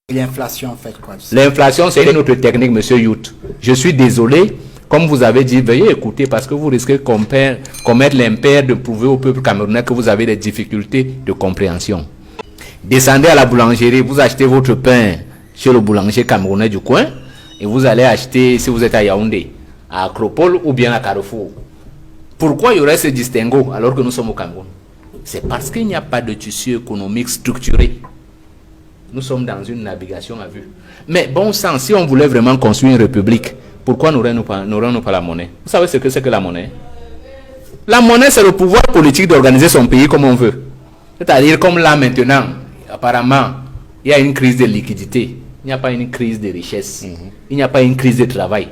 L'inflation, en fait, quoi? L'inflation, c'est une autre technique, monsieur Yout. Je suis désolé, comme vous avez dit, veuillez écouter parce que vous risquez de commettre l'impair de prouver au peuple camerounais que vous avez des difficultés de compréhension. Descendez à la boulangerie, vous achetez votre pain chez le boulanger camerounais du coin et vous allez acheter, si vous êtes à Yaoundé, à Acropole ou bien à Carrefour. Pourquoi il y aurait ce distinguo alors que nous sommes au Cameroun? C'est parce qu'il n'y a pas de tissu économique structuré. Nous sommes dans une navigation à vue. Mais bon sang, si on voulait vraiment construire une république, pourquoi n'aurions-nous pas la monnaie? Vous savez ce que c'est que la monnaie? La monnaie, c'est le pouvoir politique d'organiser son pays comme on veut. C'est-à-dire comme là maintenant, apparemment, il y a une crise de liquidité. Il n'y a pas une crise de richesse. Il n'y a pas une crise de travail.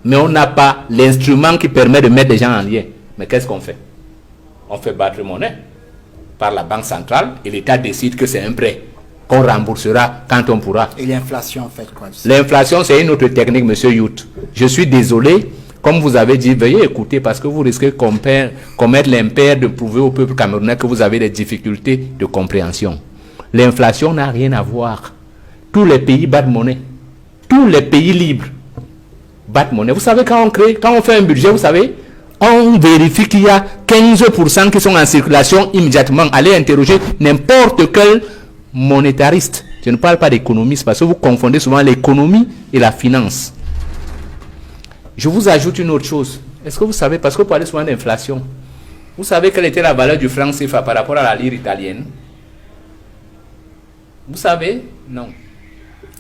Mais on n'a pas l'instrument qui permet de mettre les gens en lien. Mais qu'est-ce qu'on fait? On fait battre monnaie par la banque centrale et l'État décide que c'est un prêt qu'on remboursera quand on pourra. Et l'inflation, en fait, quoi? L'inflation, c'est une autre technique, monsieur Yout. Je suis désolé, comme vous avez dit, veuillez écouter parce que vous risquez de commettre l'impair de prouver au peuple camerounais que vous avez des difficultés de compréhension. L'inflation n'a rien à voir. Tous les pays battent monnaie. Tous les pays libres battent monnaie. Vous savez, quand on fait un budget, vous savez, on vérifie qu'il y a 15% qui sont en circulation immédiatement. Allez interroger n'importe quel monétariste. Je ne parle pas d'économiste parce que vous confondez souvent l'économie et la finance. Je vous ajoute une autre chose. Est-ce que vous savez, parce que vous parlez souvent d'inflation, vous savez quelle était la valeur du franc CFA par rapport à la lire italienne? Vous savez? Non.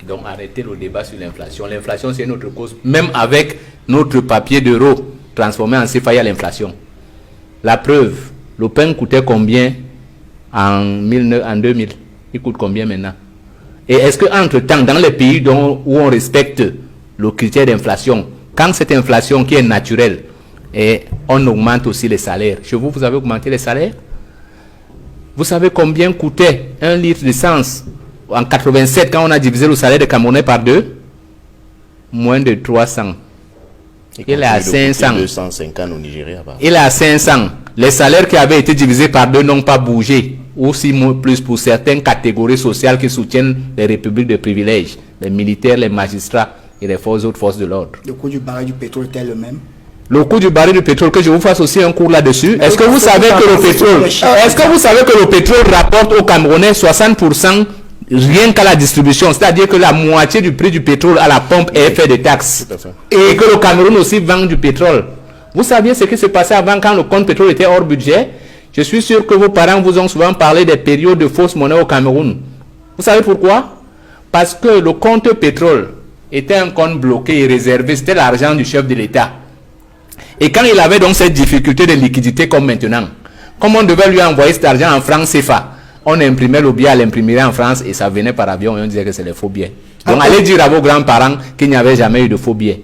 Donc arrêtez le débat sur l'inflation. L'inflation, c'est une autre cause. Même avec notre papier d'euro transformé en CFA, il y a l'inflation. La preuve, le pain coûtait combien en 2000? Il coûte combien maintenant? Et est-ce qu'entre-temps, dans les pays où on respecte le critère d'inflation, quand cette inflation qui est naturelle, et on augmente aussi les salaires. Chez vous, vous avez augmenté les salaires? Vous savez combien coûtait un litre d'essence en 87 quand on a divisé le salaire des Camerounais par 2? Moins de 300. Il est à 500. 250 au Nigeria. Il est à 500. Les salaires qui avaient été divisés par 2 n'ont pas bougé. Aussi plus pour certaines catégories sociales qui soutiennent les républiques de privilèges, les militaires, les magistrats et les autres forces de l'ordre. Le coût du baril du pétrole était le même? Le coût du baril du pétrole, que je vous fasse aussi un cours là-dessus. Est-ce que vous savez que le pétrole rapporte aux Camerounais 60% rien qu'à la distribution, c'est-à-dire que la moitié du prix du pétrole à la pompe est fait de taxes et que le Cameroun aussi vend du pétrole. Vous saviez ce qui se passait avant quand le compte pétrole était hors budget? Je suis sûr que vos parents vous ont souvent parlé des périodes de fausse monnaie au Cameroun. Vous savez pourquoi? Parce que le compte pétrole était un compte bloqué et réservé, c'était l'argent du chef de l'État. Et quand il avait donc cette difficulté de liquidité comme maintenant, comme on devait lui envoyer cet argent en francs CFA, on imprimait le billet à l'imprimerie en France et ça venait par avion et on disait que c'est les faux billets. Donc allez dire à vos grands-parents qu'il n'y avait jamais eu de faux billets.